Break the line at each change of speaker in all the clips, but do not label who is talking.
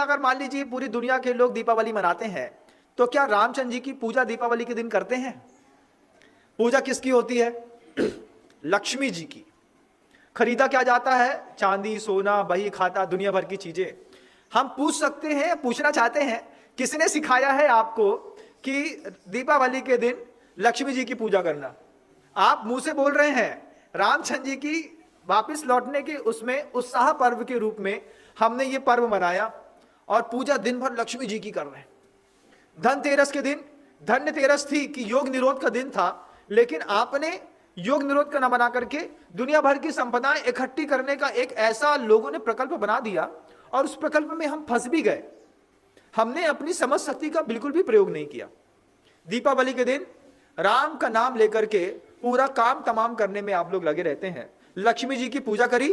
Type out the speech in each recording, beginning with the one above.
अगर मान लीजिए पूरी दुनिया के लोग दीपावली मनाते हैं, तो क्या रामचंद्र जी की पूजा दीपावली के दिन करते हैं? पूजा किसकी होती है? लक्ष्मी जी की। खरीदा क्या जाता है? चांदी, सोना, बही खाता, दुनिया भर की चीजें। हम पूछ सकते हैं, पूछना चाहते हैं, किसने सिखाया है आपको कि दीपावली के दिन लक्ष्मी जी की पूजा करना? आप मुंह से बोल रहे हैं। रामचंद्र जी की वापस लौटने के उसमें उत्साह पर्व के रूप में हमने ये पर्व मनाया और पूजा दिन भर लक्ष्मी जी की कर रहे हैं। धनतेरस के दिन, धन्यतेरस थी कि योग निरोध का दिन था, लेकिन आपने योग निरोध का न बना करके दुनिया भर की संपदाएं इकट्ठी करने का एक ऐसा लोगों ने प्रकल्प बना दिया और उस प्रकल्प में हम फंस भी गए। हमने अपनी समझ शक्ति का बिल्कुल भी प्रयोग नहीं किया। दीपावली के दिन राम का नाम लेकर के पूरा काम तमाम करने में आप लोग लगे रहते हैं। लक्ष्मी जी की पूजा करी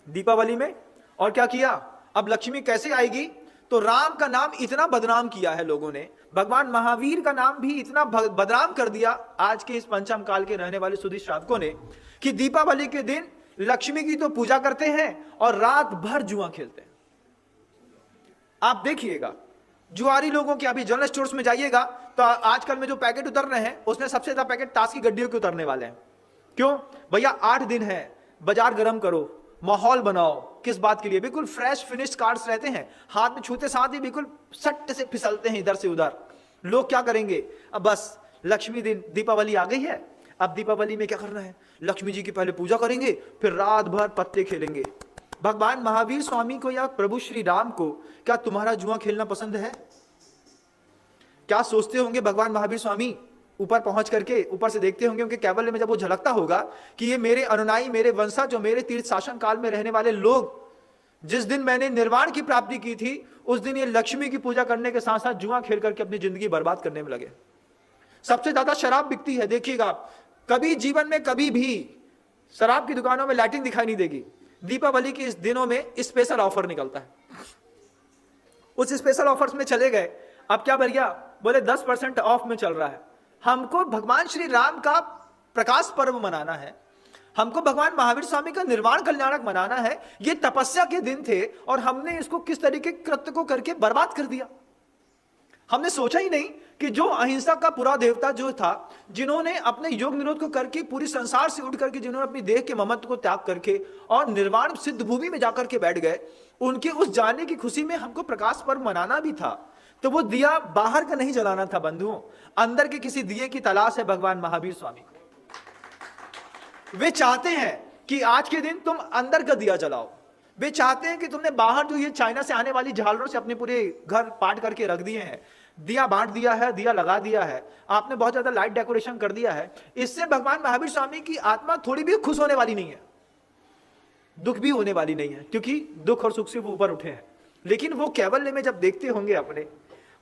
दीपावली में, और क्या किया? अब लक्ष्मी कैसे आएगी? तो राम का नाम इतना बदनाम किया है लोगों ने, भगवान महावीर का नाम भी इतना बदनाम कर दिया आज के इस पंचम काल के रहने वाले सुधी श्रावकों ने, कि दीपावली के दिन लक्ष्मी की तो पूजा करते हैं और रात भर जुआ खेलते हैं। आप देखिएगा, जुआरी लोगों के अभी जनरल स्टोर्स में जाइएगा तो आजकल में जो पैकेट उतर रहे हैं उसमें सबसे ज्यादा पैकेट ताश की गड्डियों के उतरने वाले हैं। क्यों भैया? 8 दिन है, बाजार गर्म करो, माहौल बनाओ। किस बात के लिए? बिल्कुल फ्रेश फिनिश्ड कार्ड्स रहते हैं, हाथ में छूते साथ ही बिल्कुल सट्ट से फिसलते हैं इधर से उधर। लोग क्या करेंगे? अब बस लक्ष्मी दिन दीपावली आ गई है, अब दीपावली में क्या करना है? लक्ष्मी जी की पहले पूजा करेंगे, फिर रात भर पत्ते खेलेंगे। भगवान महावीर स्वामी को या प्रभु श्री राम को क्या तुम्हारा जुआ खेलना पसंद है? क्या सोचते होंगे भगवान महावीर स्वामी? ऊपर पहुंच करके ऊपर से देखते होंगे उनके कैवल्य में जब वो झलकता होगा कि ये मेरे अनुयायी, मेरे वंशज, जो मेरे तीर्थ शासन काल में रहने वाले लोग, जिस दिन मैंने निर्वाण की प्राप्ति की थी उस दिन ये लक्ष्मी की पूजा करने के साथ साथ जुआ खेल करके अपनी जिंदगी बर्बाद करने में लगे। सबसे ज्यादा शराब बिकती है, देखिएगा आप, कभी जीवन में कभी भी शराब की दुकानों में लाइटिंग दिखाई नहीं देगी। दीपावली के इस दिनों में स्पेशल ऑफर निकलता है। उस स्पेशल ऑफर्स में चले गए, अब क्या बढ़ गया? बोले 10% ऑफ में चल रहा है। हमको भगवान श्री राम का प्रकाश पर्व मनाना है, हमको भगवान महावीर स्वामी का निर्वाण कल्याणक मनाना है। ये तपस्या के दिन थे और हमने इसको किस तरीके कृत्य को करके बर्बाद कर दिया। हमने सोचा ही नहीं कि जो अहिंसा का पूरा देवता जो था, जिन्होंने अपने योग निरोध को करके पूरी संसार से उठ करके, जिन्होंने अपनी देह के ममत्व को त्याग करके और निर्वाण सिद्ध भूमि में जाकर के बैठ गए, उनके उस जाने की खुशी में हमको प्रकाश पर्व मनाना भी था। तो वो दिया बाहर का नहीं जलाना था बंधुओं, अंदर के किसी दिए की तलाश है भगवान महावीर स्वामी को। वे चाहते हैं कि आज के दिन तुम अंदर का दिया जलाओ। वे चाहते हैं कि तुमने बाहर जो ये चाइना से आने वाली झालरों से अपने पूरे घर पाट करके रख दिए हैं, दिया बांट दिया है, दिया लगा दिया है, आपने बहुत ज्यादा लाइट डेकोरेशन कर दिया है, इससे भगवान महावीर स्वामी की आत्मा थोड़ी भी खुश होने वाली नहीं है, दुख भी होने वाली नहीं है, क्योंकि दुख और सुख से वो ऊपर उठे हैं। लेकिन वो कैवल्य में जब देखते होंगे अपने,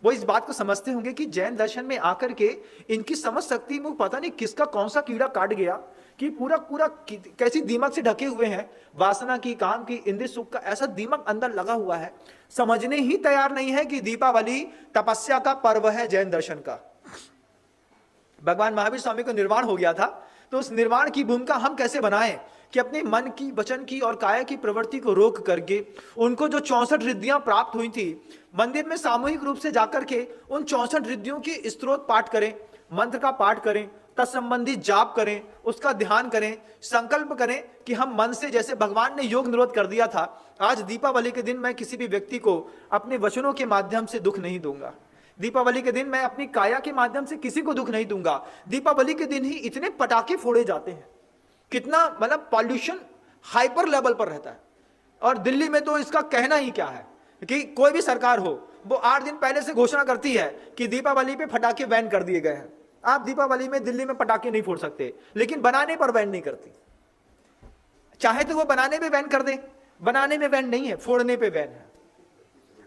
वो इस बात को समझते होंगे कि जैन दर्शन में आकर के इनकी समझ सकती में पता नहीं किसका कौन सा कीड़ा काट गया कि पूरा पूरा कैसी दीमक से ढके हुए हैं, वासना की, काम की, इंद्रिय सुख का ऐसा दीमक अंदर लगा हुआ है, समझने ही तैयार नहीं है कि दीपावली तपस्या का पर्व है जैन दर्शन का। भगवान महावीर स्वामी को निर्वाण हो गया था, तो उस निर्वाण की भूमिका हम कैसे बनाएं कि अपने मन की, वचन की और काया की प्रवृत्ति को रोक करके उनको जो 64 रिद्धियां प्राप्त हुई थी, मंदिर में सामूहिक रूप से जाकर के उन 64 रिद्धियों की स्तोत्र पाठ करें, मंत्र का पाठ करें, तत्संबंधी जाप करें, उसका ध्यान करें, संकल्प करें कि हम मन से, जैसे भगवान ने योग निरोध कर दिया था, आज दीपावली के दिन मैं किसी भी व्यक्ति को अपने वचनों के माध्यम से दुख नहीं दूंगा। दीपावली के दिन मैं अपनी काया के माध्यम से किसी को दुख नहीं दूंगा। दीपावली के दिन ही इतने पटाखे फोड़े जाते हैं, कितना मतलब पॉल्यूशन हाइपर लेवल पर रहता है। और दिल्ली में तो इसका कहना ही क्या है कि कोई भी सरकार हो, वो 8 दिन पहले से घोषणा करती है कि दीपावली पे पटाखे बैन कर दिए गए हैं। आप दीपावली में दिल्ली में पटाखे नहीं फोड़ सकते, लेकिन बनाने पर बैन नहीं करती। चाहे तो वो बनाने में बैन कर दे, बनाने में बैन नहीं है, फोड़ने पे बैन है।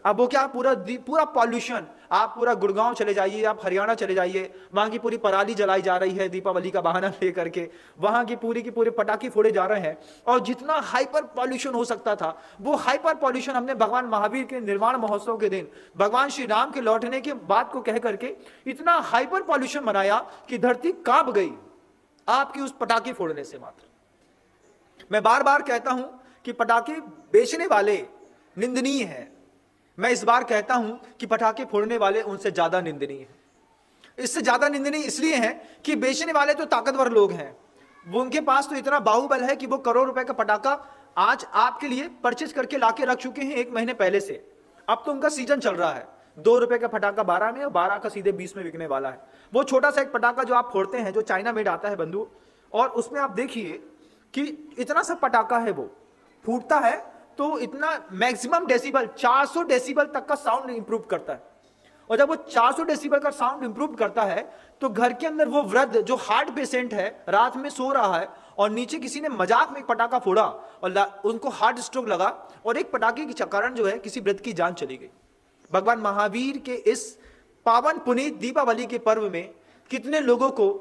अब वो क्या, पूरा पॉल्यूशन, आप पूरा गुड़गांव चले जाइए, आप हरियाणा चले जाइए, वहां की पूरी पराली जलाई जा रही है दीपावली का बहाना लेकर के, वहां की पूरे पटाखे फोड़े जा रहे हैं। और जितना हाइपर पॉल्यूशन हो सकता था, वो हाइपर पॉल्यूशन हमने भगवान महावीर के निर्वाण महोत्सव के दिन, भगवान श्री राम के लौटने के बात को कह करके इतना हाइपर पॉल्यूशन बनाया कि धरती कांप गई आपकी उस पटाखे फोड़ने से मात्र। मैं बार बार कहता हूं कि पटाखे बेचने वाले निंदनीय है, मैं इस बार कहता हूं कि पटाखे फोड़ने वाले उनसे ज्यादा निंदनीय है। इससे ज्यादा निंदनीय इसलिए है कि बेचने वाले तो ताकतवर लोग हैं, वो उनके पास तो इतना बाहुबल है कि वो करोड़ रुपए का पटाखा आज आपके लिए परचेज करके लाके रख चुके हैं 1 महीने पहले से। अब तो उनका सीजन चल रहा है, 2 रुपए का पटाखा 12 में और 12 का सीधे 20 में बिकने वाला है। वो छोटा सा एक पटाखा जो आप फोड़ते हैं, जो चाइना मेड आता है बंधु, और उसमें आप देखिए कि इतना सा पटाखा है, वो फूटता है तो इतना मैक्सिमम डेसिबल 400 डेसिबल तक का साउंड इंप्रूव करता है। और जब वो 400 डेसिबल का साउंड इंप्रूव करता है तो घर के अंदर वो वृद्ध जो हार्ट पेशेंट है, रात में सो रहा है और नीचे किसी ने मजाक में एक पटाखा फोड़ा और उनको हार्ट स्ट्रोक लगा और एक पटाखे के कारण जो है किसी वृद्ध की जान चली गई। भगवान महावीर के इस पावन पुनीत दीपावली के पर्व में कितने लोगों को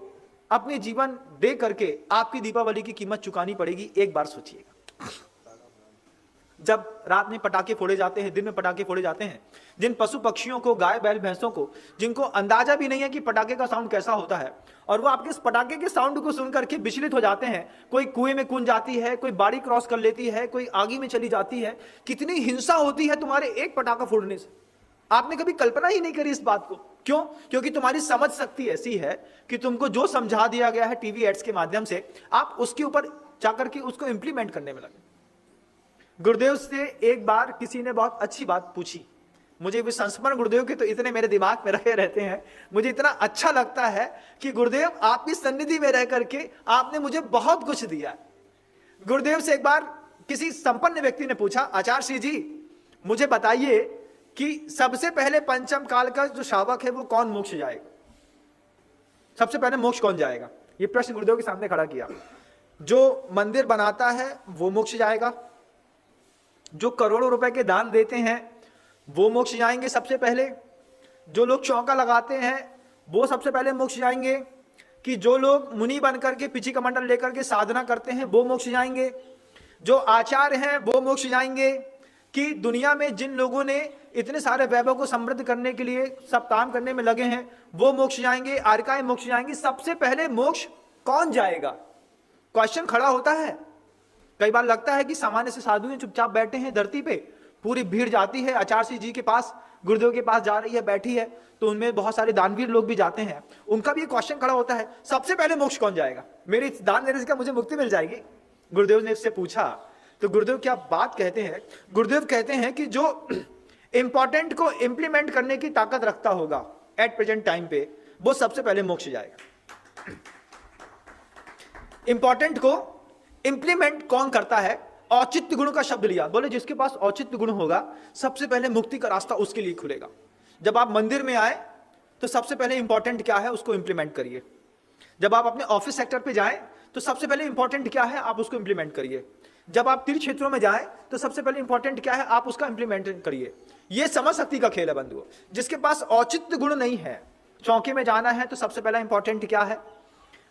अपने जीवन दे करके आपकी दीपावली की कीमत चुकानी पड़ेगी, एक बार सोचिएगा। जब रात में पटाखे फोड़े जाते हैं, दिन में पटाखे फोड़े जाते हैं, जिन पशु पक्षियों को, गाय बैल भैंसों को, जिनको अंदाजा भी नहीं है कि पटाखे का साउंड कैसा होता है, और वो आपके इस पटाखे के साउंड को सुन करके विचलित हो जाते हैं। कोई कुएं में कूद जाती है, कोई बाड़ी क्रॉस कर लेती है, कोई आगे में चली जाती है। कितनी हिंसा होती है तुम्हारे एक पटाखा फोड़ने से, आपने कभी कल्पना ही नहीं करी इस बात को। क्यों? क्योंकि तुम्हारी समझ शक्ति ऐसी है कि तुमको जो समझा दिया गया है टीवी एड्स के माध्यम से, आप उसके ऊपर जाकर के उसको इंप्लीमेंट करने में लगे। गुरुदेव से एक बार किसी ने बहुत अच्छी बात पूछी, मुझे भी संस्मरण गुरुदेव के तो इतने मेरे दिमाग में रखे रहते हैं, मुझे इतना अच्छा लगता है कि गुरुदेव आपकी सन्निधि में रह करके आपने मुझे बहुत कुछ दिया। गुरुदेव से एक बार किसी संपन्न व्यक्ति ने पूछा, आचार्य श्री जी मुझे बताइए कि सबसे पहले पंचम काल का जो शावक है वो कौन मोक्ष जाएगा, सबसे पहले मोक्ष कौन जाएगा? ये प्रश्न गुरुदेव के सामने खड़ा किया। जो मंदिर बनाता है वो मोक्ष जाएगा, जो करोड़ों रुपए के दान देते हैं वो मोक्ष जाएंगे सबसे पहले, जो लोग चौका लगाते हैं वो सबसे पहले मोक्ष जाएंगे, कि जो लोग मुनि बनकर के पिछी कमंडल लेकर के साधना करते हैं वो मोक्ष जाएंगे, जो आचार्य हैं वो मोक्ष जाएंगे, कि दुनिया में जिन लोगों ने इतने सारे वैभव को समृद्ध करने के लिए सब काम करने में लगे हैं वो मोक्ष जाएंगे, आर्काएं मोक्ष जाएंगी। सबसे पहले मोक्ष कौन जाएगा? क्वेश्चन खड़ा होता है। कई बार लगता है कि सामान्य से साधु चुपचाप बैठे हैं धरती पे, पूरी भीड़ जाती है आचार्य जी के पास, गुरुदेव के पास जा रही है, बैठी है, तो उनमें बहुत सारे दानवीर लोग भी जाते हैं, उनका भी क्वेश्चन खड़ा होता है, सबसे पहले मोक्ष कौन जाएगा? मेरे दान देने से क्या मुझे मुक्ति मिल जाएगी? गुरुदेव ने इससे पूछा तो गुरुदेव क्या बात कहते हैं? गुरुदेव कहते हैं कि जो इंपॉर्टेंट को इंप्लीमेंट करने की ताकत रखता होगा एट प्रेजेंट टाइम पे, वो सबसे पहले मोक्ष जाएगा। इंपॉर्टेंट को इंप्लीमेंट कौन करता है? औचित्य गुण का शब्द लिया, बोले जिसके पास औचित्य गुण होगा सबसे पहले मुक्ति का रास्ता उसके लिए खुलेगा। जब आप मंदिर में आए तो सबसे पहले इंपॉर्टेंट क्या है उसको इंप्लीमेंट करिए। जब आप अपने ऑफिस सेक्टर पे जाएं तो सबसे पहले इंपॉर्टेंट क्या है आप उसको इंप्लीमेंट करिए। जब आप तीर्थ क्षेत्रों में जाएं तो सबसे पहले इंपॉर्टेंट क्या है आप उसका इंप्लीमेंट करिए। यह समझ शक्ति का खेल है बंधुओं। जिसके पास औचित्य गुण नहीं है, चौके में जाना है तो सबसे पहला इंपॉर्टेंट क्या है,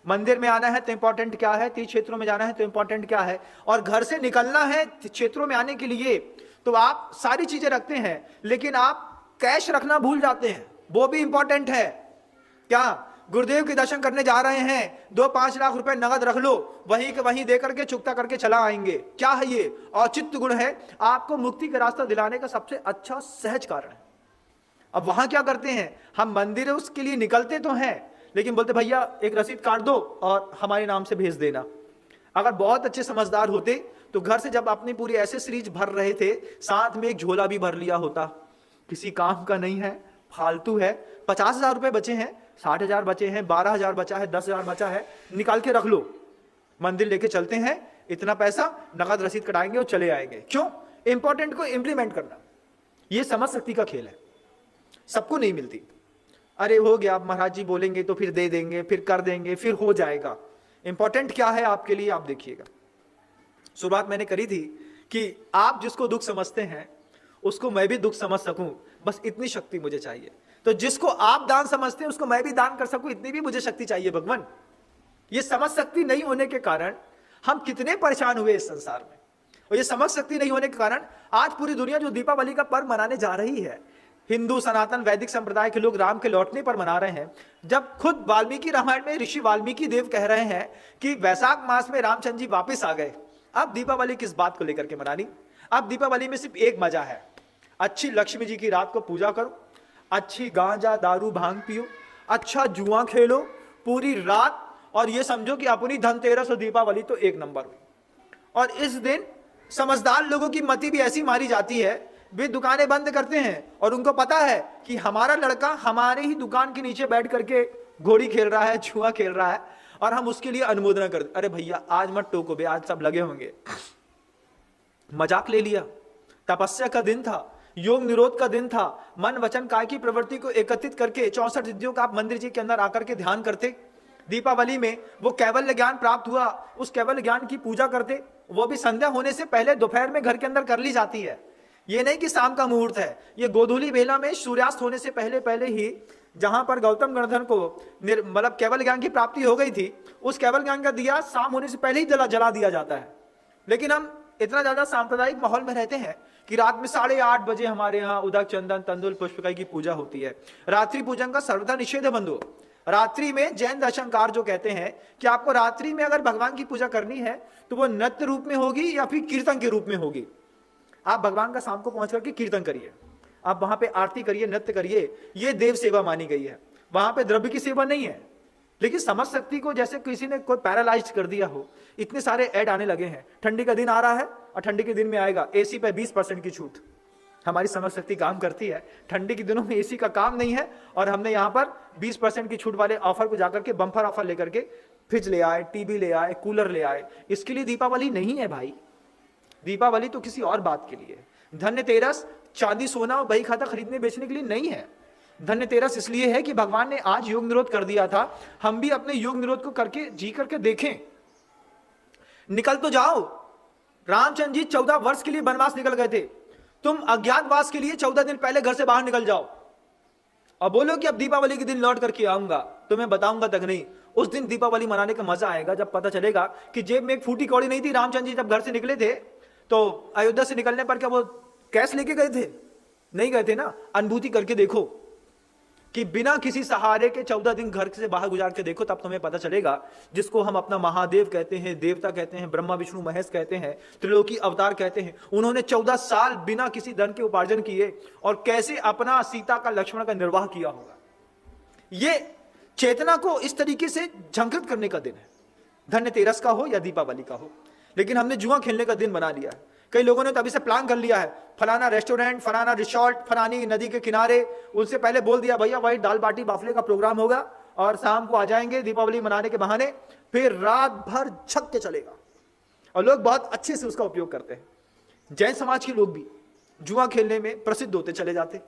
मंदिर में आना है तो इंपॉर्टेंट क्या है, तीर्थ क्षेत्रों में जाना है तो इंपॉर्टेंट क्या है, और घर से निकलना है क्षेत्रों में आने के लिए तो आप सारी चीजें रखते हैं लेकिन आप कैश रखना भूल जाते हैं, वो भी इंपॉर्टेंट है। क्या गुरुदेव के दर्शन करने जा रहे हैं, 2-5 लाख रुपए नगद रख लो, वहीं के वहीं दे करके चुकता करके चला आएंगे, क्या है ये? औचित्य गुण है, आपको मुक्ति का रास्ता दिलाने का सबसे अच्छा सहज कारण है। अब वहां क्या करते हैं हम, मंदिर उसके लिए निकलते तो हैं लेकिन बोलते भैया एक रसीद काट दो और हमारे नाम से भेज देना। अगर बहुत अच्छे समझदार होते तो घर से जब अपनी पूरी एसेसरीज भर रहे थे साथ में एक झोला भी भर लिया होता, किसी काम का नहीं है, फालतू है, 50,000 रुपए बचे हैं, 60,000 बचे हैं, 12,000 बचा है, 10,000 बचा है, निकाल के रख लो, मंदिर लेके चलते हैं, इतना पैसा नकद रसीद कटाएंगे और चले आएंगे। क्यों? इंपॉर्टेंट को इंप्लीमेंट करना, यह समझ शक्ति का खेल है, सबको नहीं मिलती। अरे हो गया महाराज जी बोलेंगे तो फिर दे देंगे, फिर कर देंगे, फिर हो जाएगा। इंपॉर्टेंट क्या है आपके लिए आप देखिएगा। शुरुआत मैंने करी थी कि आप जिसको दुख समझते हैं उसको मैं भी दुख समझ सकूं, बस इतनी शक्ति मुझे चाहिए। तो जिसको आप दान समझते हैं उसको मैं भी दान कर सकूं, इतनी भी मुझे शक्ति चाहिए भगवान। ये समझ शक्ति नहीं होने के कारण हम कितने परेशान हुए इस संसार में, और ये समझ शक्ति नहीं होने के कारण आज पूरी दुनिया जो दीपावली का पर्व मनाने जा रही है, हिंदू सनातन वैदिक संप्रदाय के लोग राम के लौटने पर मना रहे हैं, जब खुद वाल्मीकि रामायण में ऋषि वाल्मीकि देव कह रहे हैं कि वैशाख मास में रामचंद्र जी वापस आ गए। अब दीपावली किस बात को लेकर के मनानी? अब दीपावली में सिर्फ एक मजा है, अच्छी लक्ष्मी जी की रात को पूजा करो, अच्छी गांजा दारू भांग पियो, अच्छा जुआ खेलो पूरी रात, और ये समझो कि अपनी धनतेरस और दीपावली तो एक नंबर हुई। और इस दिन समझदार लोगों की मति भी ऐसी मारी जाती है, वे दुकानें बंद करते हैं और उनको पता है कि हमारा लड़का हमारे ही दुकान के नीचे बैठ करके घोड़ी खेल रहा है, जुआ खेल रहा है, और हम उसके लिए अनुमोदन कर दे। अरे भैया आज मत टोको बे, आज सब लगे होंगे, मजाक ले लिया। तपस्या का दिन था, योग निरोध का दिन था, मन वचन काय की प्रवृत्ति को एकत्रित करके 64 सिद्धियों का आप मंदिर जी के अंदर आकर के ध्यान करते। दीपावली में वो कैवल्य ज्ञान प्राप्त हुआ, उस कैवल्य ज्ञान की पूजा करते, वो भी संध्या होने से पहले दोपहर में घर के अंदर कर ली जाती है। ये नहीं कि शाम का मुहूर्त है, ये गोधूली बेला में सूर्यास्त होने से पहले पहले ही जहां पर गौतम गणधर को मतलब केवल ज्ञान की प्राप्ति हो गई थी, उस केवल ज्ञान का दिया शाम होने से पहले ही जला दिया जाता है। लेकिन हम इतना ज्यादा सांप्रदायिक माहौल में रहते हैं कि रात में 8:30 बजे हमारे यहाँ उदक चंदन तंदुल पुष्पकाई की पूजा होती है। रात्रि पूजन का सर्वथा निषेध है बंधु। रात्रि में जैन दर्शनकार जो कहते हैं कि आपको रात्रि में अगर भगवान की पूजा करनी है तो वो नृत्य रूप में होगी या फिर कीर्तन के रूप में होगी। आप भगवान का शाम को पहुंच करके कीर्तन करिए, आप वहां पे आरती करिए, नृत्य करिए, ये देव सेवा मानी गई है, वहां पे द्रव्य की सेवा नहीं है। लेकिन समझ शक्ति को जैसे किसी ने कोई पैरालाइज कर दिया हो, इतने सारे ऐड आने लगे हैं। ठंडी का दिन आ रहा है और ठंडी के दिन में आएगा एसी पे 20% की छूट। हमारी समझ शक्ति काम करती है, ठंडी के दिनों में एसी का काम नहीं है, और हमने यहाँ पर 20% की छूट वाले ऑफर को जाकर के बम्पर ऑफर लेकर के फ्रिज ले आए, टीवी ले आए, कूलर ले आए। इसके लिए दीपावली नहीं है भाई, दीपावली तो किसी और बात के लिए। धनतेरस चांदी सोना और बही खाता खरीदने बेचने के लिए नहीं है। धनतेरस इसलिए है कि भगवान ने आज योग निरोध कर दिया था, हम भी अपने योग निरोध को करके जी करके देखें। निकल तो जाओ, रामचंद्र जी 14 वर्ष के लिए वनवास निकल गए थे, तुम अज्ञातवास के लिए 14 दिन पहले घर से बाहर निकल जाओ और बोलो कि अब दीपावली के दिन लौट करके आऊंगा। तुम्हें बताऊंगा तक नहीं, उस दिन दीपावली मनाने का मजा आएगा जब पता चलेगा कि जेब में एक फूटी कौड़ी नहीं थी। रामचंद्र जी जब घर से निकले थे तो अयोध्या से निकलने पर क्या वो कैश लेके गए थे? नहीं गए थे ना। अनुभूति करके देखो कि बिना किसी सहारे के 14 दिन घर से बाहर गुजार के देखो, तब तुम्हें पता चलेगा। जिसको हम अपना महादेव कहते हैं, देवता कहते हैं, ब्रह्मा विष्णु महेश कहते हैं, त्रिलोकी अवतार कहते हैं, उन्होंने 14 साल बिना किसी धन के उपार्जन किए और कैसे अपना सीता का लक्ष्मण का निर्वाह किया होगा। ये चेतना को इस तरीके से झंकृत करने का दिन है, धनतेरस का हो या दीपावली का हो। लेकिन हमने जुआ खेलने का दिन बना लिया है। कई लोगों ने तो अभी से प्लान कर लिया है, फलाना रेस्टोरेंट, फलाना रिसोर्ट, फलानी नदी के किनारे, उनसे पहले बोल दिया भैया वही दाल बाटी बाफले का प्रोग्राम होगा और शाम को आ जाएंगे दीपावली मनाने के बहाने, फिर रात भर छक के चलेगा। और लोग बहुत अच्छे से उसका उपयोग करते हैं। जैन समाज के लोग भी जुआ खेलने में प्रसिद्ध होते चले जाते।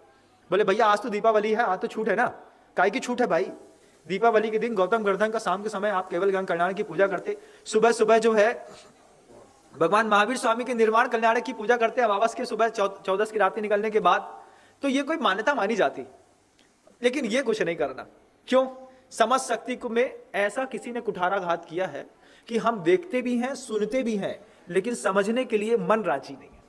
बोले भैया आज तो दीपावली है, आज तो छूट है ना। काय की छूट है भाई? दीपावली के दिन गौतम गणधर का शाम के समय आप केवल ज्ञान कल्याण की पूजा करते, सुबह सुबह जो है भगवान महावीर स्वामी के निर्माण कल्याण की पूजा करते हैं अमावस के सुबह 14 की रात्रि निकलने के बाद। तो ये कोई मान्यता मानी जाती, लेकिन ये कुछ नहीं करना। क्यों? समझ शक्ति को में ऐसा किसी ने कुठाराघात किया है कि हम देखते भी हैं, सुनते भी हैं, लेकिन समझने के लिए मन राजी नहीं है।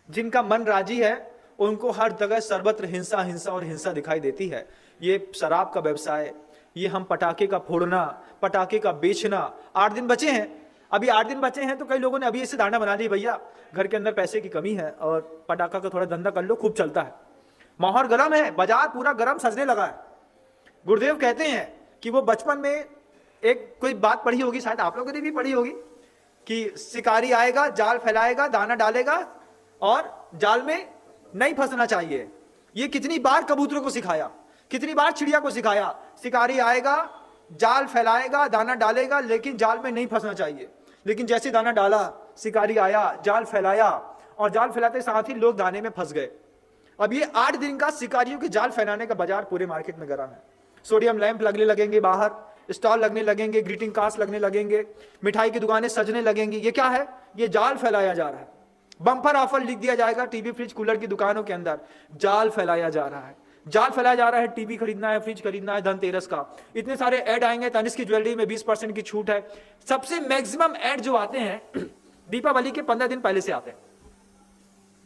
जिनका मन राजी है उनको हर जगह सर्वत्र हिंसा हिंसा और हिंसा दिखाई देती है। ये शराब का व्यवसाय, ये हम पटाखे का फोड़ना, पटाखे का बेचना। 8 दिन बचे हैं, अभी 8 दिन बचे हैं, तो कई लोगों ने अभी इसे धारणा बना ली भैया घर के अंदर पैसे की कमी है और पटाखा का थोड़ा धंधा कर लो, खूब चलता है। माहौल गर्म है, बाजार पूरा गर्म सजने लगा है। गुरुदेव कहते हैं कि वो बचपन में एक कोई बात पढ़ी होगी, शायद आप लोगों ने भी पढ़ी होगी, कि शिकारी आएगा, जाल फैलाएगा, दाना डालेगा और जाल में नहीं फंसना चाहिए। ये कितनी बार कबूतरों को सिखाया, कितनी बार चिड़िया को सिखाया। शिकारी आएगा, जाल फैलाएगा, दाना डालेगा, लेकिन जाल में नहीं फंसना चाहिए। लेकिन जैसे दाना डाला, शिकारी आया, जाल फैलाया और जाल फैलाते साथ ही लोग दाने में फंस गए। अब ये 8 दिन का शिकारियों के जाल फैलाने का बाजार पूरे मार्केट में गर्म है। सोडियम लैंप लगने लगेंगे, बाहर स्टॉल लगने लगेंगे, ग्रीटिंग कार्ड्स लगने लगेंगे, मिठाई की दुकानें सजने लगेंगी। ये क्या है? ये जाल फैलाया जा रहा है। बम्पर ऑफर लिख दिया जाएगा टीवी फ्रिज कूलर की दुकानों के अंदर, जाल फैलाया जा रहा है। जाल फैलाया जा रहा है, टीवी खरीदना है, फ्रिज खरीदना है धनतेरस का। इतने सारे ऐड आएंगे, तनिष्क की ज्वेलरी में 20% की छूट है। सबसे मैक्सिमम ऐड जो आते हैं दीपावली के 15 दिन पहले से आते हैं।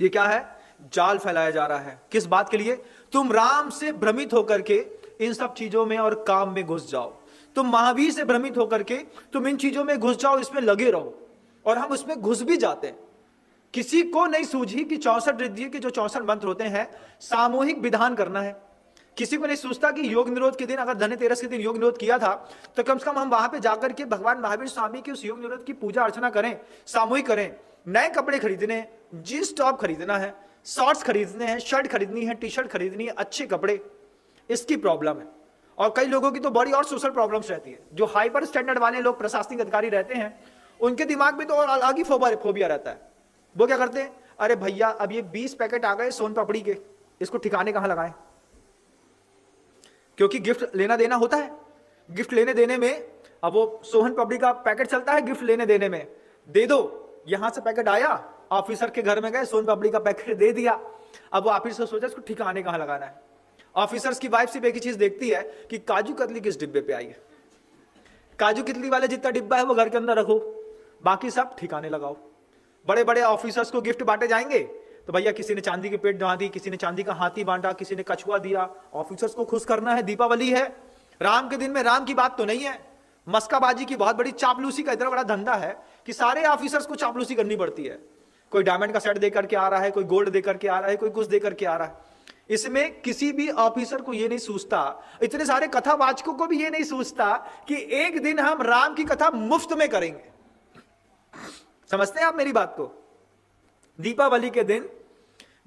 ये क्या है? जाल फैलाया जा रहा है। किस बात के लिए? तुम राम से भ्रमित होकर के इन सब चीजों में और काम में घुस जाओ। तुम महावीर से भ्रमित होकर के तुम इन चीजों में घुस जाओ, इसमें लगे रहो। और हम उसमें घुस भी जाते हैं। किसी को नहीं सूझी कि 64 रिद्धि के जो 64 मंत्र होते हैं सामूहिक विधान करना है। किसी को नहीं सोचता कि योग निरोध के दिन, अगर धनतेरस के दिन योग निरोध किया था, तो कम से कम हम वहां पे जाकर के भगवान महावीर स्वामी की उस योग निरोध की पूजा अर्चना करें, सामूहिक करें। नए कपड़े खरीदने हैं, जींस टॉप खरीदना है, शॉर्ट्स खरीदने हैं, शर्ट खरीदनी है, टी शर्ट खरीदनी है, अच्छे कपड़े, इसकी प्रॉब्लम है। और कई लोगों की तो बड़ी और सोशल प्रॉब्लम्स रहती है। जो हाइपर स्टैंडर्ड वाले लोग, प्रशासनिक अधिकारी रहते हैं, उनके दिमाग में तो और अलग ही फोबिया रहता है। वो क्या करते हैं, अरे भैया अब ये 20 पैकेट आ गए सोन पापड़ी के, इसको ठिकाने कहां लगाएं? क्योंकि गिफ्ट लेना देना होता है। गिफ्ट लेने देने में अब वो सोहन पापड़ी का पैकेट चलता है, गिफ्ट लेने देने में दे दो, यहां से पैकेट आया, ऑफिसर के घर में गए, सोन पापड़ी का पैकेट दे दिया। अब वो ऑफिसर सोचा इसको ठिकाने कहां लगाना है। ऑफिसर्स की वाइफ सिर्फ एक ही चीज देखती है कि काजू कतली किस डिब्बे पे आई है। काजू कतली वाले जितना डिब्बा है वो घर के अंदर रखो, बाकी सब ठिकाने लगाओ। बड़े बड़े ऑफिसर्स को गिफ्ट बांटे जाएंगे तो भैया किसी ने चांदी की पेट दी, किसी ने चांदी का हाथी बांटा, किसी ने कछुआ दिया। ऑफिसर्स को खुश करना है, दीपावली है, राम के दिन में राम की बात तो नहीं है। मस्काबाजी की बहुत बड़ी, चापलूसी का इतना बड़ा धंधा है कि सारे ऑफिसर्स को चापलूसी करनी पड़ती है। कोई डायमंड का सेट देकर के आ रहा है, कोई गोल्ड देकर के आ रहा है, कोई कुछ देकर के आ रहा है। इसमें किसी भी ऑफिसर को यह नहीं सोचता, इतने सारे कथावाचकों को भी यह नहीं सोचता कि एक दिन हम राम की कथा मुफ्त में करेंगे। समझते हैं आप मेरी बात को? दीपावली के दिन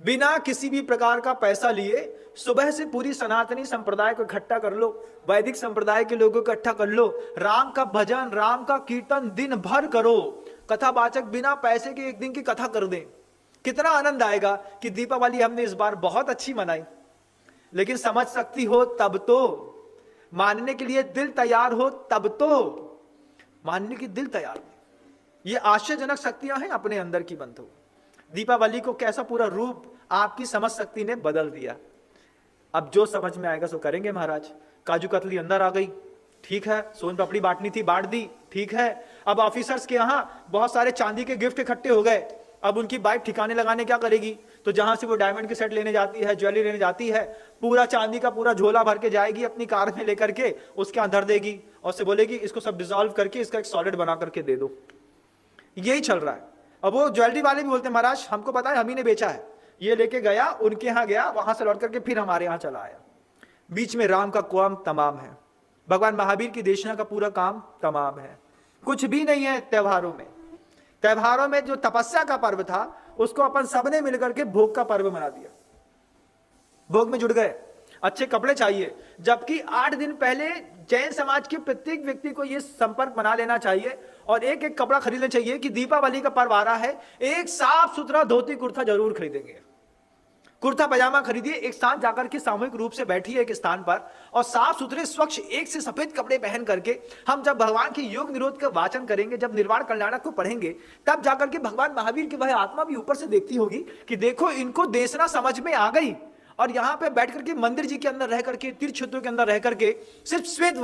बिना किसी भी प्रकार का पैसा लिए सुबह से पूरी सनातनी संप्रदाय को इकट्ठा कर लो, वैदिक संप्रदाय के लोगों को इकट्ठा कर लो, राम का भजन, राम का कीर्तन दिन भर करो। कथावाचक बिना पैसे के एक दिन की कथा कर दें, कितना आनंद आएगा कि दीपावली हमने इस बार बहुत अच्छी मनाई। लेकिन समझ सकती हो तब तो, मानने के लिए दिल तैयार हो तब तो, मानने की दिल तैयार हो। ये आश्चर्यजनक शक्तियां हैं अपने अंदर की बंधु। दीपावली को कैसा पूरा रूप आपकी समझ शक्ति ने बदल दिया। अब जो समझ में आएगा सो करेंगे महाराज। काजू कतली अंदर आ गई, ठीक है, सोन पापड़ी बांटनी थी, बांट दी, ठीक है। अब ऑफिसर्स के यहां बहुत सारे चांदी के गिफ्ट इकट्ठे हो गए। अब उनकी बाइक ठिकाने लगाने क्या करेगी? तो जहां से वो डायमंड के सेट लेने जाती है, ज्वेलरी लेने जाती है, पूरा चांदी का पूरा झोला भर के जाएगी अपनी कार में लेकर के, उसके अंदर देगी और से बोलेगी इसको सब डिसॉल्व करके इसका एक सॉलिड बना करके दे दो। यही चल रहा है। अब वो ज्वेलरी वाले भी बोलते हैं महाराज हमको पता है, हम ही ने बेचा है। ये लेके गया, उनके यहां गया, वहां से लौट करके फिर हमारे यहां चला आया। बीच में राम का काम तमाम है, भगवान महावीर की देशना का पूरा काम तमाम है, कुछ भी नहीं है। त्योहारों में जो तपस्या का पर्व था उसको अपन सबने मिलकर के भोग का पर्व मना दिया। भोग में जुड़ गए, अच्छे कपड़े चाहिए, जबकि 8 दिन पहले जैन समाज के प्रत्येक व्यक्ति को यह संपर्क बना लेना चाहिए और एक एक कपड़ा खरीदना चाहिए कि दीपावली का पर्व आ रहा है, एक साफ सुथरा धोती कुर्ता जरूर खरीदेंगे। कुर्ता पजामा खरीदिए, एक साथ जाकर के सामूहिक रूप से बैठिए एक स्थान पर और साफ सुथरे स्वच्छ एक से सफेद कपड़े पहन करके हम जब भगवान के योग निरोध का वाचन करेंगे, जब निर्वाण कल्याणक को पढ़ेंगे, तब जाकर के भगवान महावीर की वह आत्मा भी ऊपर से देखती होगी कि देखो इनको देशना समझ में आ गई। और यहां पे बैठ करके मंदिर जी के अंदर रह करके, तीर्थ क्षेत्रों के अंदर रह करके सिर्फ श्वेत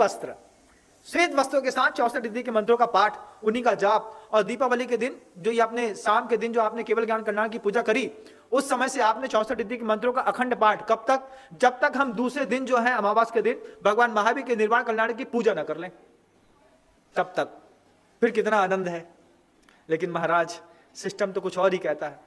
वस्त्रों के साथ 64 रिद्धि के मंत्रों का पाठ, उन्हीं का जाप। और दीपावली के दिन जो ये आपने शाम के दिन जो आपने केवल ज्ञान कल्याण की पूजा करी, उस समय से आपने 64 रिद्धि के मंत्रों का अखंड पाठ। कब तक? जब तक हम दूसरे दिन जो है अमावस के दिन भगवान महावीर के निर्वाण कल्याण की पूजा न कर लें, तब तक। फिर कितना आनंद है। लेकिन महाराज सिस्टम तो कुछ और ही कहता है।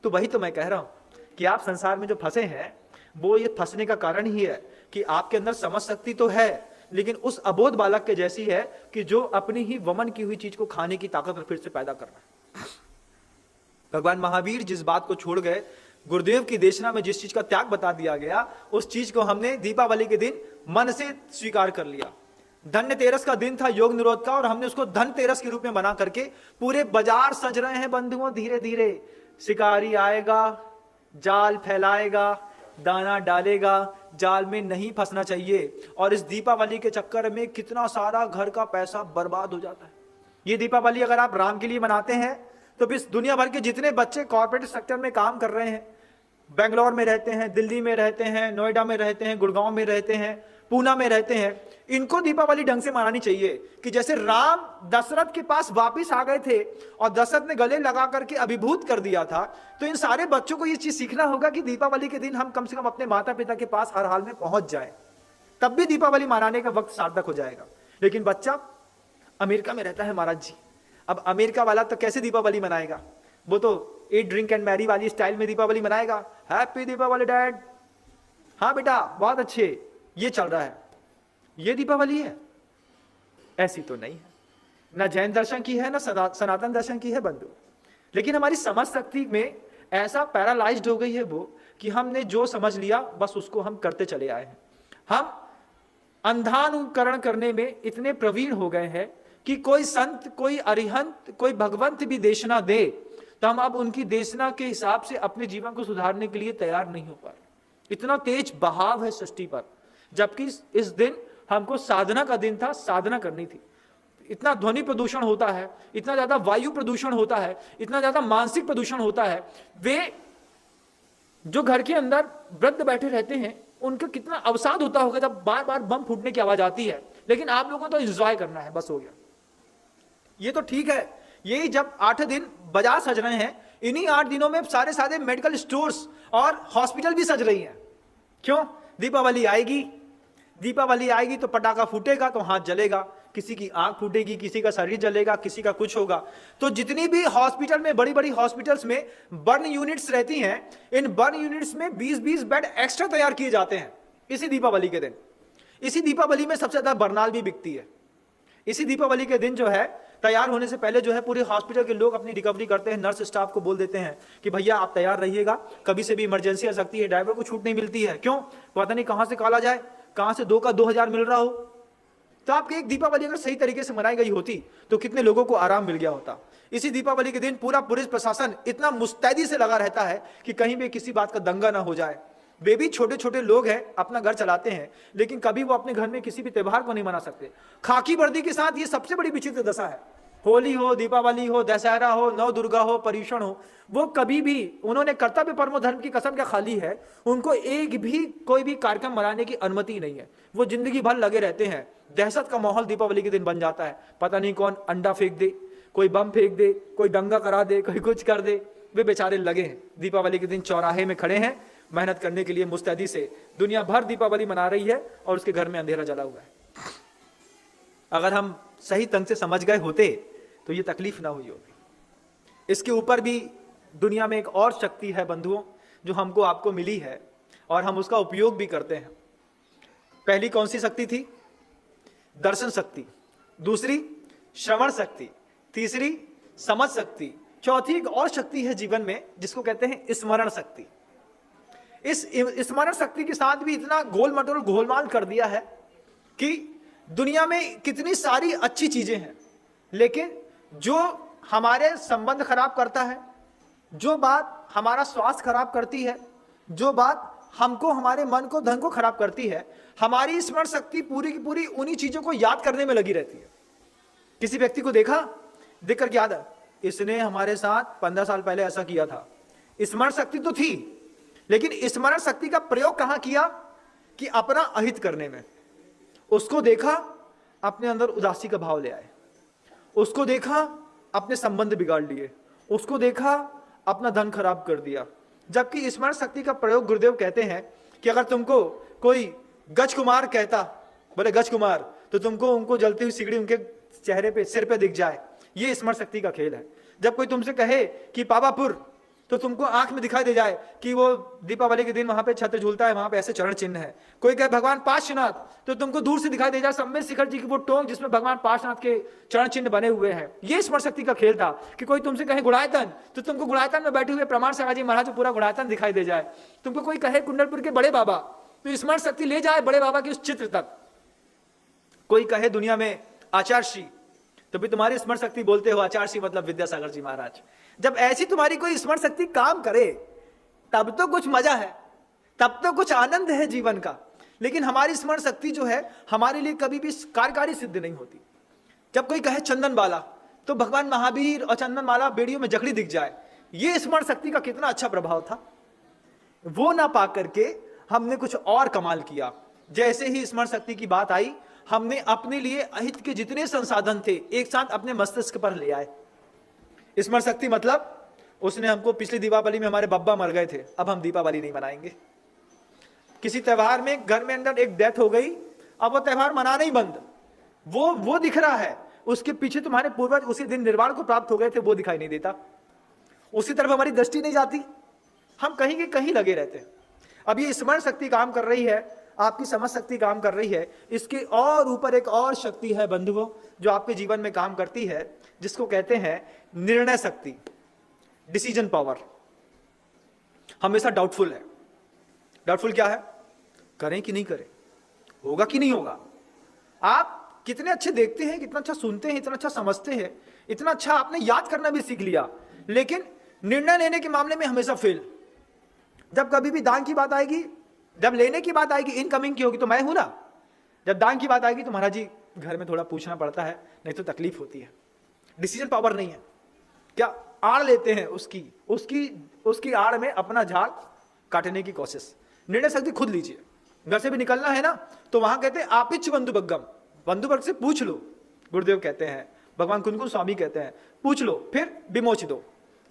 तो वही तो मैं कह रहा हूं कि आप संसार में जो फंसे हैं, वो ये फंसने का कारण ही है कि आपके अंदर समझ शक्ति तो है, लेकिन उस अबोध बालक के जैसी है कि जो अपनी ही वमन की हुई चीज को खाने की ताकत फिर से पैदा कर रहा है। भगवान महावीर जिस बात को छोड़ गए, गुरुदेव की देशना में जिस चीज का त्याग बता दिया गया, उस चीज को हमने दीपावली के दिन मन से स्वीकार कर लिया। धनतेरस का दिन था योग निरोध का, और हमने उसको धनतेरस के रूप में बना करके पूरे बाजार सज रहे हैं बंधुओं। धीरे धीरे शिकारी आएगा, जाल फैलाएगा, दाना डालेगा, जाल में नहीं फंसना चाहिए। और इस दीपावली के चक्कर में कितना सारा घर का पैसा बर्बाद हो जाता है। ये दीपावली अगर आप राम के लिए मनाते हैं तो इस दुनिया भर के जितने बच्चे कॉर्पोरेट सेक्टर में काम कर रहे हैं, बेंगलोर में रहते हैं, दिल्ली में रहते हैं, नोएडा में रहते हैं, गुड़गांव में रहते हैं, पूना में रहते हैं, इनको दीपावली ढंग से मनानी चाहिए कि जैसे राम दशरथ के पास वापिस आ गए थे और दशरथ ने गले लगा करके अभिभूत कर दिया था। तो इन सारे बच्चों को ये चीज सीखना होगा कि दीपावली के दिन हम कम से कम अपने माता पिता के पास हर हाल में पहुंच जाए, तब भी दीपावली मनाने का वक्त सार्थक हो जाएगा। लेकिन बच्चा अमेरिका में रहता है महाराज जी, अब अमेरिका वाला तो कैसे दीपावली मनाएगा? वो तो ईट ड्रिंक एंड मैरी वाली स्टाइल में दीपावली मनाएगा, हैप्पी दीपावली डैड, हाँ बेटा बहुत अच्छे, ये चल रहा है, ये दीपावली है? ऐसी तो नहीं है, ना जैन दर्शन की है ना सनातन दर्शन की है बंधु। लेकिन हमारी समझ शक्ति में ऐसा पैरालाइज्ड हो गई है वो कि हमने जो समझ लिया बस उसको हम करते चले आए हैं। हम अंधानुकरण करने में इतने प्रवीण हो गए हैं कि कोई संत, कोई अरिहंत, कोई भगवंत भी देशना दे तो हम अब उनकी देशना के हिसाब से अपने जीवन को सुधारने के लिए तैयार नहीं हो पा रहे। इतना तेज बहाव है सृष्टि पर, जबकि इस दिन हमको साधना का दिन था, साधना करनी थी। इतना ध्वनि प्रदूषण होता है, इतना ज्यादा वायु प्रदूषण होता है, इतना ज्यादा मानसिक प्रदूषण होता है। वे जो घर के अंदर वृद्ध बैठे रहते हैं उनका कितना अवसाद होता होगा जब बार बार बम फूटने की आवाज आती है। लेकिन आप लोगों को तो एंजॉय करना है, बस हो गया। ये तो ठीक है, यही जब 8 दिन बाजार सज रहे हैं, इन्हीं 8 दिनों में सारे सारे मेडिकल स्टोर्स और हॉस्पिटल भी सज रही हैं। क्यों? दीपावली आएगी, दीपावली आएगी तो पटाखा फूटेगा तो हाथ जलेगा, किसी की आंख फूटेगी, किसी का शरीर जलेगा, किसी का कुछ होगा। तो जितनी भी हॉस्पिटल में, बड़ी बड़ी हॉस्पिटल्स में बर्न यूनिट्स रहती हैं, इन बर्न यूनिट्स में 20-20 बेड एक्स्ट्रा तैयार किए जाते हैं इसी दीपावली के दिन। इसी दीपावली में सबसे ज्यादा बरनाल भी बिकती है। इसी दीपावली के दिन जो है तैयार होने से पहले जो है पूरे हॉस्पिटल के लोग अपनी रिकवरी करते हैं, नर्स स्टाफ को बोल देते हैं कि भैया आप तैयार रहिएगा, कभी से भी इमरजेंसी आ सकती है, ड्राइवर को छूट नहीं मिलती है। क्यों? पता नहीं कहां से काला जाए, कहां से 2 का 2000 मिल रहा हो। तो आपकी एक दीपावली अगर सही तरीके से मनाई गई होती तो कितने लोगों को आराम मिल गया होता। इसी दीपावली के दिन पूरा पुलिस प्रशासन इतना मुस्तैदी से लगा रहता है कि कहीं भी किसी बात का दंगा ना हो जाए। वे भी छोटे छोटे लोग हैं, अपना घर चलाते हैं, लेकिन कभी वो अपने घर में किसी भी त्योहार को नहीं मना सकते। खाकी वर्दी के साथ ये सबसे बड़ी विचित्र दशा है। होली हो, दीपावली हो, दशहरा हो, नव दुर्गा हो, पर्युषण हो, वो कभी भी उन्होंने कर्तव्य परमो धर्म की कसम क्या खाली है, उनको एक भी कोई भी कार्यक्रम मनाने की अनुमति नहीं है। वो जिंदगी भर लगे रहते हैं। दहशत का माहौल दीपावली के दिन बन जाता है। पता नहीं कौन अंडा फेंक दे, कोई बम फेंक दे, कोई दंगा करा दे, कोई कुछ कर दे। वे बेचारे लगे हैं दीपावली के दिन चौराहे में खड़े हैं मेहनत करने के लिए मुस्तैदी से। दुनिया भर दीपावली मना रही है और उसके घर में अंधेरा जला हुआ है। अगर हम सही ढंग से समझ गए होते तो ये तकलीफ ना हुई होती। इसके ऊपर भी दुनिया में एक और शक्ति है बंधुओं, जो हमको आपको मिली है और हम उसका उपयोग भी करते हैं। पहली कौन सी शक्ति थी? दर्शन शक्ति। दूसरी श्रवण शक्ति। तीसरी समझ शक्ति। चौथी एक और शक्ति है जीवन में जिसको कहते हैं स्मरण शक्ति। इस स्मरण शक्ति के साथ भी इतना गोल मटोल गोलमाल कर दिया है कि दुनिया में कितनी सारी अच्छी चीजें हैं, लेकिन जो हमारे संबंध खराब करता है, जो बात हमारा स्वास्थ्य खराब करती है, जो बात हमको हमारे मन को धन को खराब करती है, हमारी स्मरण शक्ति पूरी की पूरी उन्हीं चीजों को याद करने में लगी रहती है। किसी व्यक्ति को देखा, देख करके याद है इसने हमारे साथ 15 साल पहले ऐसा किया था। स्मरण शक्ति तो थी, लेकिन स्मरण शक्ति का प्रयोग कहां किया कि अपना अहित करने में। उसको देखा, अपने अंदर उदासी का भाव ले आए। उसको देखा, अपने संबंध बिगाड़ लिए। उसको देखा, अपना धन खराब कर दिया। जबकि स्मरण शक्ति का प्रयोग गुरुदेव कहते हैं कि अगर तुमको कोई गज कुमार कहता, बोले गज कुमार, तो तुमको उनको जलती हुई सिगड़ी उनके चेहरे पे, सिर पे दिख जाए। ये स्मरण शक्ति का खेल है। जब कोई तुमसे कहे कि पावापुर, तो तुमको आंख में दिखाई दे जाए कि वो दीपावली के दिन वहां पे छत्र झूलता है, वहां पे ऐसे चरण चिन्ह है। कोई कहे भगवान पार्श्वनाथ, तो तुमको दूर से दिखाई दे जाए सम्मेद शिखर जी की वो टोंक जिसमें भगवान पार्श्वनाथ के चरण चिन्ह बने हुए हैं। ये स्मरण शक्ति का खेल था। कि कोई तुमसे कहे गुड़ायतन, तो तुमको गुड़ायतन में बैठे हुए प्रमाण सागाजी महाराज पूरा गुड़ायतन दिखाई दे जाए। तुमको कोई कहे कुंडलपुर के बड़े बाबा, तो स्मरण शक्ति ले जाए बड़े बाबा के उस चित्र तक। कोई कहे दुनिया में आचार्य, तो भी तुम्हारी स्मरण शक्ति बोलते हो आचार्य मतलब विद्यासागर जी महाराज। जब ऐसी तुम्हारी कोई स्मरण शक्ति काम करे तब तो कुछ मजा है, तब तो कुछ आनंद है जीवन का। लेकिन हमारी स्मरण शक्ति जो है हमारे लिए कभी भी कार्यकारी सिद्ध नहीं होती। जब कोई कहे चंदन बाला, तो भगवान महावीर और चंदन माला बेड़ियों में जकड़ी दिख जाए। ये स्मरण शक्ति का कितना अच्छा प्रभाव था। वो ना पा करके हमने कुछ और कमाल किया। जैसे ही स्मरण शक्ति की बात आई, हमने अपने लिए अहित के जितने संसाधन थे एक साथ अपने मस्तिष्क पर ले आए। स्मरण शक्ति मतलब उसने हमको पिछली दीपावली में हमारे बब्बा मर गए थे, अब हम दीपावली नहीं मनाएंगे। किसी त्योहार में घर में अंदर एक डेथ हो गई, अब वो त्योहार मनाना ही बंद। वो दिख रहा है, उसके पीछे तुम्हारे पूर्वज उसी दिन निर्वाण को प्राप्त हो गए थे, वो दिखाई नहीं देता। उसी तरफ हमारी दृष्टि नहीं जाती, हम कहीं के कहीं लगे रहते हैं। अब ये स्मरण शक्ति काम कर रही है, आपकी समझ शक्ति काम कर रही है, इसके और ऊपर एक और शक्ति है बंधुओं जो आपके जीवन में काम करती है, जिसको कहते हैं निर्णय शक्ति, डिसीजन पावर। हमेशा डाउटफुल है। डाउटफुल क्या है? करें कि नहीं करें, होगा कि नहीं होगा। आप कितने अच्छे देखते हैं, कितना अच्छा सुनते हैं, इतना अच्छा समझते हैं, इतना अच्छा आपने याद करना भी सीख लिया, लेकिन निर्णय लेने के मामले में हमेशा फेल। जब कभी भी दान की बात आएगी, जब लेने की बात आएगी, इनकमिंग की होगी तो मैं हूं ना, जब दान की बात आएगी तो महाराज जी घर में थोड़ा पूछना पड़ता है, नहीं तो तकलीफ होती है। डिसीजन पावर नहीं है। क्या आड़ लेते हैं उसकी उसकी उसकी आड़ में अपना झाड़ काटने की कोशिश। निर्णय शक्ति खुद लीजिए। घर से भी निकलना है ना तो वहां कहते हैं आपिच बंधुभग्गम, बंधुवर्ग से पूछ लो, गुरुदेव कहते हैं, भगवान कुनकुन स्वामी कहते हैं, पूछ लो फिर विमोच दो,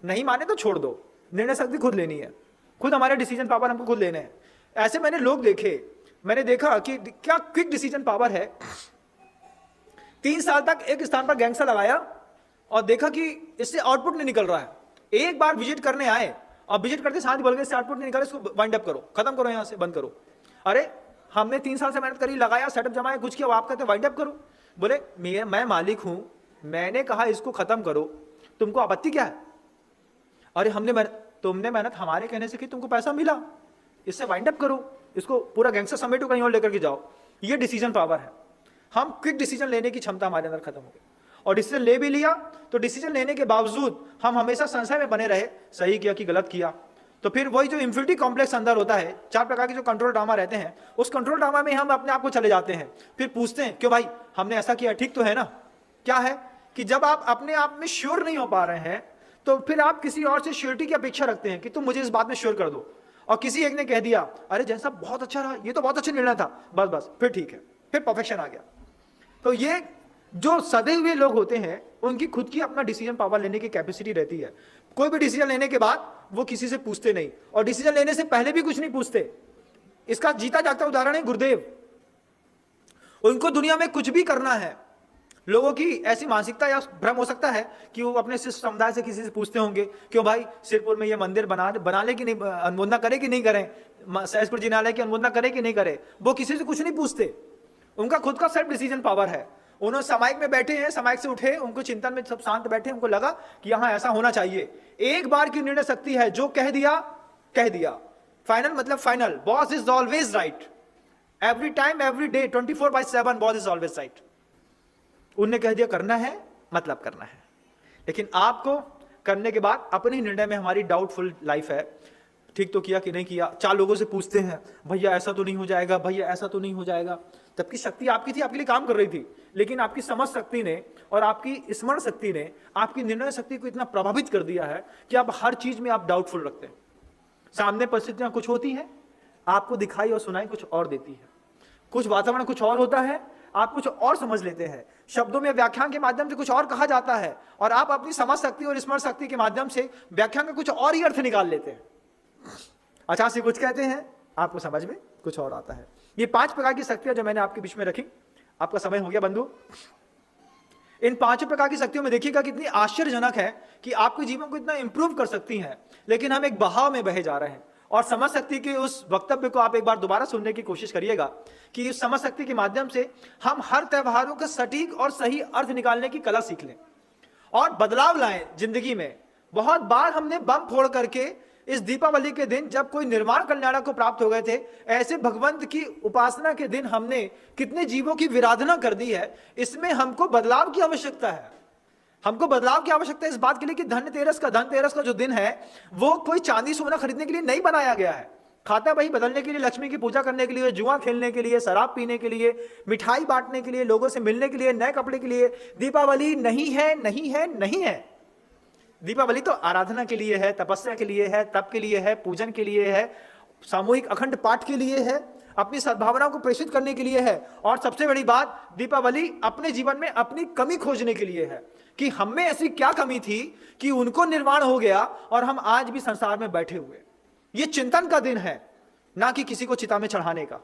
नहीं माने तो छोड़ दो। निर्णय शक्ति खुद लेनी है, खुद हमारे डिसीजन पावर हमको खुद लेने हैं। ऐसे मैंने लोग देखे, मैंने देखा कि क्या क्विक डिसीजन पावर है। 3 साल तक एक स्थान पर गैंगस्टर लगाया और देखा कि इससे आउटपुट नहीं निकल रहा है। एक बार विजिट करने आए और विजिट करते साथ बोल गए इससे आउटपुट नहीं निकला, इसको वाइंड अप करो, खत्म करो, यहां से बंद करो। अरे हमने 3 साल से मेहनत करी, लगाया, सेटअप जमाया, कुछ किया, आप कहते वाइंड अप करो। बोले मैं मालिक हूं, मैंने कहा इसको खत्म करो, तुमको आपत्ति क्या है? अरे तुमने मेहनत हमारे कहने से की, तुमको पैसा मिला, इससे वाइंड अप करो, इसको पूरा गैंगस्टर समेटो, कहीं और लेकर के जाओ। ये डिसीजन पावर है। हम क्विक डिसीजन लेने की क्षमता हमारे अंदर खत्म हो गई, और डिसीजन ले भी लिया तो डिसीजन लेने के बावजूद हम हमेशा संशय में बने रहे, सही किया कि गलत किया। तो फिर वही जो इंफिनिटी कॉम्प्लेक्स अंदर होता है, 4 प्रकार के जो कंट्रोल ड्रामा रहते हैं, उस कंट्रोल ड्रामा में हम अपने आप को चले जाते हैं। फिर पूछते हैं क्यों भाई हमने ऐसा किया, ठीक तो है ना? क्या है कि जब आप अपने आप में श्योर नहीं हो पा रहे हैं तो फिर आप किसी और से श्योरिटी की अपेक्षा रखते हैं कि तुम मुझे इस बात में श्योर कर दो। और किसी एक ने कह दिया अरे जैन साहब बहुत अच्छा रहा, ये तो बहुत अच्छा निर्णय था, बस फिर ठीक है, फिर परफेक्शन आ गया। तो ये जो सदे हुए लोग होते हैं उनकी खुद की अपना डिसीजन पावर लेने की कैपेसिटी रहती है। कोई भी डिसीजन लेने के बाद वो किसी से पूछते नहीं, और डिसीजन लेने से पहले भी कुछ नहीं पूछते। इसका जीता जागता उदाहरण है गुरुदेव। उनको दुनिया में कुछ भी करना है, लोगों की ऐसी मानसिकता या भ्रम हो सकता है कि वो अपने शिष्य समुदाय से किसी से पूछते होंगे क्यों भाई सिरपुर में ये मंदिर बना ले कि नहीं, अनुमोदना करे कि नहीं करें, सहसपुर जिनालय की अनुमोदना करे कि नहीं करे। वो किसी से कुछ नहीं पूछते, उनका खुद का सेल्फ डिसीजन पावर है। उन्होंने समाइक में बैठे हैं, समाइक से उठे, उनको चिंतन में सब शांत बैठे, उनको लगा कि यहाँ ऐसा होना चाहिए। एक बार की निर्णय शक्ति है, जो कह दिया, फाइनल मतलब final. Boss is always right, every time every day 24/7 boss is always right. उनने कह दिया करना है मतलब करना है। लेकिन आपको करने के बाद अपने निर्णय में हमारी डाउटफुल लाइफ है, ठीक तो किया कि नहीं किया। 4 लोगों से पूछते हैं भैया ऐसा तो नहीं हो जाएगा, भैया ऐसा तो नहीं हो जाएगा। जबकि शक्ति आपकी थी, आपके लिए काम कर रही थी, लेकिन आपकी समझ शक्ति ने और आपकी स्मरण शक्ति ने आपकी निर्णय शक्ति को इतना प्रभावित कर दिया है कि आप हर चीज में आप डाउटफुल रखते हैं। सामने परिस्थितियां कुछ होती हैं, आपको दिखाई और सुनाई कुछ और देती है, कुछ वातावरण कुछ और होता है, आप कुछ और समझ लेते हैं, शब्दों में व्याख्यान के माध्यम से कुछ और कहा जाता है, और आप अपनी समझ शक्ति और स्मरण शक्ति के माध्यम से व्याख्यान का कुछ और ही अर्थ निकाल लेते हैं। अच्छा से कुछ कहते हैं, आपको समझ में कुछ और आता है। ये 5 प्रकार की शक्तियां जो मैंने आपके बीच में रखी। आपका समय हो गया बंधु। इन 5 प्रकार की शक्तियों में देखिएगा कितनी आश्चर्यजनक है कि आपके जीवन को इतना इंप्रूव कर सकती हैं, लेकिन हम एक बहाव में बहे जा रहे हैं। और समझ शक्ति के उस वक्तव्य को आप एक बार दोबारा सुनने की कोशिश करिएगा कि इस समझ शक्ति के माध्यम से हम हर त्योहारों का सटीक और सही अर्थ निकालने की कला सीख लें और बदलाव लाएं जिंदगी में। बहुत बार हमने बम फोड़ करके इस दीपावली के दिन जब कोई निर्माण कल्याण को प्राप्त हो गए थे, ऐसे भगवंत की उपासना के दिन हमने कितने जीवों की विराधना कर दी है। इसमें हमको बदलाव की आवश्यकता है। हमको बदलाव की आवश्यकता है इस बात के लिए कि धनतेरस का जो दिन है वो कोई चांदी सोना खरीदने के लिए नहीं बनाया गया है। खाता बही बदलने के लिए, लक्ष्मी की पूजा करने के लिए, जुआ खेलने के लिए, शराब पीने के लिए, मिठाई बांटने के लिए, लोगों से मिलने के लिए, नए कपड़े के लिए दीपावली नहीं है, नहीं है, नहीं है। दीपावली तो आराधना के लिए है, तपस्या के लिए है, तप के लिए है, पूजन के लिए है, सामूहिक अखंड पाठ के लिए है, अपनी सद्भावना को प्रेषित करने के लिए है। और सबसे बड़ी बात, दीपावली अपने जीवन में अपनी कमी खोजने के लिए है कि हम में ऐसी क्या कमी थी कि उनको निर्माण हो गया और हम आज भी संसार में बैठे हुए। ये चिंतन का दिन है, ना कि किसी को चिता में चढ़ाने का।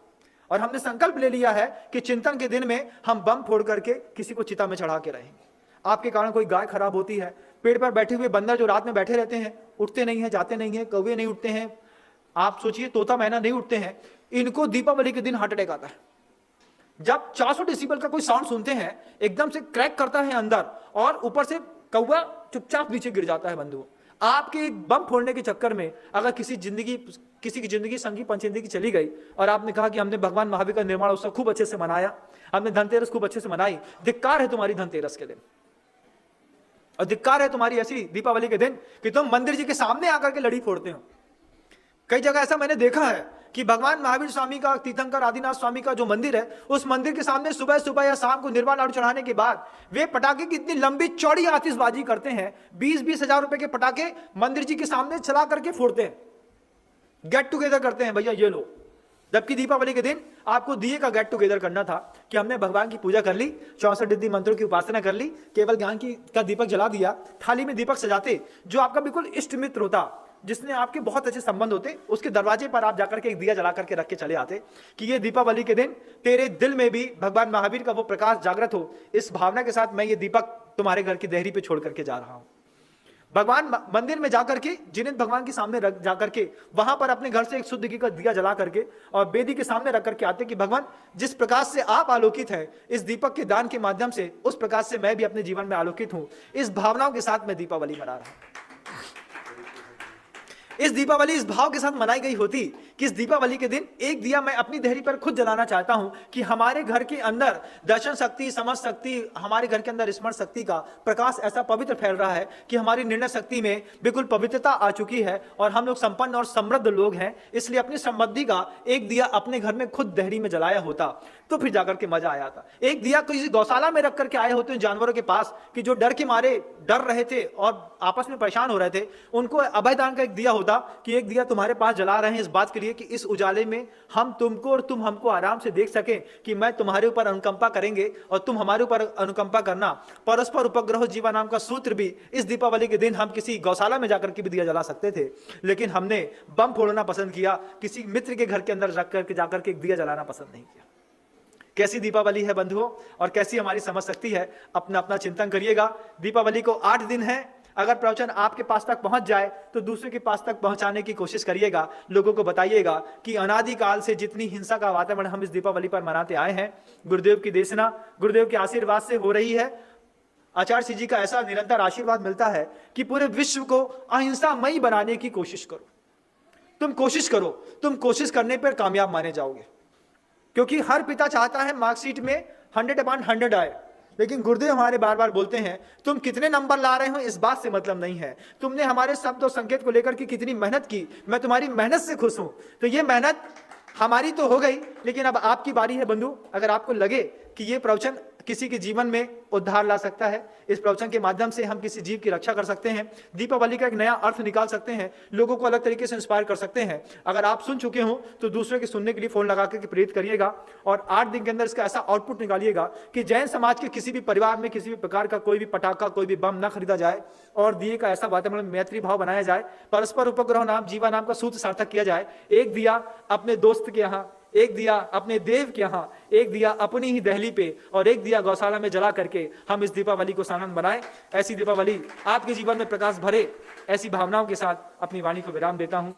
और हमने संकल्प ले लिया है कि चिंतन के दिन में हम बम फोड़ करके किसी को चिता में चढ़ा के रहेंगे। आपके कारण कोई गाय खराब होती है पेड़ पर बैठे हुए बंदर जो रात में बैठे रहते हैं, उठते नहीं है, जाते नहीं है, कौवे नहीं उठते हैं, आप सोचिए तोता मैना नहीं उठते हैं, इनको दीपावली के दिन हार्ट अटैक आता है। जब 400 डेसिबल का कोई साउंड सुनते हैं, एकदम से क्रैक करता है अंदर, और ऊपर से कौवा चुपचाप नीचे गिर जाता है। बंधुओं, आपके बम फोड़ने के चक्कर में अगर किसी की जिंदगी संगी पंचेंदी की चली गई, और आपने कहा कि हमने भगवान महावीर का निर्माण उत्सव खूब अच्छे से मनाया, हमने धनतेरस खूब अच्छे से मनाई, धिक्कार है तुम्हारी धनतेरस के दिन, और धिक्कार है तुम्हारी ऐसी दीपावली के दिन कि तुम मंदिर जी के सामने आकर के लड़ी फोड़ते हो। कई जगह ऐसा मैंने देखा है कि भगवान महावीर स्वामी का, तीर्थंकर आदिनाथ स्वामी का जो मंदिर है, उस मंदिर के सामने सुबह सुबह या शाम को निर्वाण लाडू चढ़ाने के बाद वे पटाखे की इतनी लंबी चौड़ी आतिशबाजी करते हैं, 20-20 हजार रुपए के पटाखे मंदिर जी के सामने चला करके फोड़ते हैं, गेट टुगेदर करते हैं, भैया ये लो। जबकि दीपावली के दिन आपको दिए का गेट टुगेदर करना था कि हमने भगवान की पूजा कर ली, 64 रिद्धि मंत्रों की उपासना कर ली, केवल ज्ञान का दीपक जला दिया, थाली में दीपक सजाते, जो आपका बिल्कुल इष्ट मित्र होता, जिसने आपके बहुत अच्छे संबंध होते, उसके दरवाजे पर आप जाकर के एक दिया जला करके रख के चले आते कि ये दीपावली के दिन तेरे दिल में भी भगवान महावीर का वो प्रकाश जागृत हो, इस भावना के साथ मैं ये दीपक तुम्हारे घर की देहरी पे छोड़ करके जा रहा हूं। भगवान मंदिर में जाकर के, जिन्हें भगवान के सामने रख जाकर के, वहां पर अपने घर से एक शुद्ध घी का दिया जला करके और वेदी के सामने रख करके आते कि भगवान, जिस प्रकाश से आप आलोकित हैं, इस दीपक के दान के माध्यम से उस प्रकाश से मैं भी अपने जीवन में आलोकित हूं। इस भावनाओं के साथ मैं दीपावली मना रहा हूं। इस दीपावली इस भाव के साथ मनाई गई होती कि इस दीपावली के दिन एक दिया मैं अपनी देहरी पर खुद जलाना चाहता हूं कि हमारे घर के अंदर दर्शन शक्ति, समझ शक्ति, हमारे घर के अंदर स्मरण शक्ति का प्रकाश ऐसा पवित्र फैल रहा है कि हमारी निर्णय शक्ति में बिल्कुल पवित्रता आ चुकी है और हम लोग संपन्न और समृद्ध लोग हैं। इसलिए अपनी समृद्धि का एक दिया अपने घर में खुद देहरी में जलाया होता तो फिर जाकर के मजा आया था। एक दिया किसी गौशाला में रख करके आए होते हैं जानवरों के पास कि जो डर के मारे डर रहे थे और आपस में परेशान हो रहे थे, उनको अभयदान का एक दिया होता कि एक दिया तुम्हारे पास जला रहे हैं इस बात के लिए कि इस उजाले में हम तुमको और तुम हमको आराम से देख सकें कि मैं तुम्हारे ऊपर अनुकंपा करेंगे और तुम हमारे ऊपर अनुकंपा करना। परस्पर उपग्रह जीवा नाम का सूत्र भी इस दीपावली के दिन हम किसी गौशाला में जाकर के भी दिया जला सकते थे, लेकिन हमने बम फोड़ना पसंद किया, किसी मित्र के घर के अंदर रख करके जाकर के एक दिया जलाना पसंद नहीं किया। कैसी दीपावली है बंधुओं और कैसी हमारी समझ शक्ति है, अपना अपना चिंतन करिएगा। दीपावली को 8 दिन है। अगर प्रवचन आपके पास तक पहुंच जाए तो दूसरे के पास तक पहुंचाने की कोशिश करिएगा। लोगों को बताइएगा कि अनादिकाल से जितनी हिंसा का वातावरण हम इस दीपावली पर मनाते आए हैं, गुरुदेव की देशना, गुरुदेव के आशीर्वाद से हो रही है। आचार्य सिंह जी का ऐसा निरंतर आशीर्वाद मिलता है कि पूरे विश्व को अहिंसामयी बनाने की कोशिश करो। तुम कोशिश करो, तुम कोशिश करने पर कामयाब माने जाओगे, क्योंकि हर पिता चाहता है मार्कशीट में 100/100 आए, लेकिन गुरुदेव हमारे बार बार बोलते हैं तुम कितने नंबर ला रहे हो इस बात से मतलब नहीं है, तुमने हमारे शब्द और संकेत को लेकर के कितनी मेहनत की, मैं तुम्हारी मेहनत से खुश हूं। तो ये मेहनत हमारी तो हो गई, लेकिन अब आपकी बारी है बंधु। अगर आपको लगे कि ये प्रवचन किसी के जीवन में उद्धार ला सकता है, इस प्रवचन के माध्यम से हम किसी जीव की रक्षा कर सकते हैं, दीपावली का एक नया अर्थ निकाल सकते हैं, लोगों को अलग तरीके से इंस्पायर कर सकते हैं। अगर आप सुन चुके हो तो दूसरे के सुनने के लिए फोन लगा करके प्रेरित करिएगा और 8 दिन के अंदर इसका ऐसा आउटपुट निकालिएगा कि जैन समाज के किसी भी परिवार में किसी भी प्रकार का कोई भी पटाखा, कोई भी बम न खरीदा जाए और दिए का ऐसा वातावरण मैत्री भाव बनाया जाए, परस्पर उपग्रह नाम जीवा नाम का सूत्र सार्थक किया जाए। एक दिया अपने दोस्त के यहाँ, एक दिया अपने देव के यहाँ, एक दिया अपनी ही दहली पे और एक दिया गौशाला में जला करके हम इस दीपावली को सानंद बनाएं। ऐसी दीपावली आपके जीवन में प्रकाश भरे, ऐसी भावनाओं के साथ अपनी वाणी को विराम देता हूं।